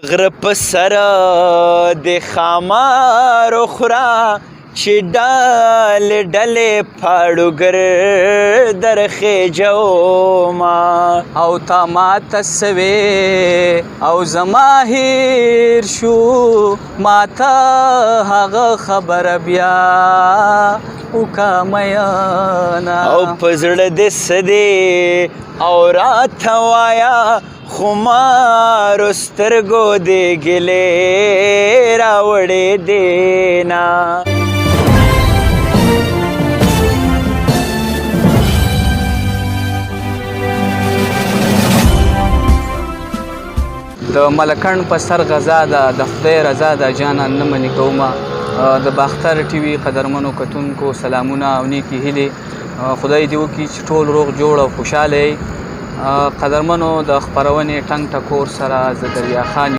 غره په سره د ښامارو خوره چې ډلې ډلې پاړوګر در خېجوما او تا ماته سوې او زما هیر شو ماته هغه خبره بیا وکه میانه او په زړه دې څه دی او راته وایه خو مارو سترګو دې ګیلې راوړې دینا د ملکنډ په سر غذا ده د خدای رضا ده جانان نه منې کومه د باختر ټي وي قدرمنو کتونکو سلامونه او نیکې هیلې خدای دې وکړي چې ټول روغ جوړ او خوشحاله یې قدرمنو د خپرونې ټنګ ټکور سره زه دریا خان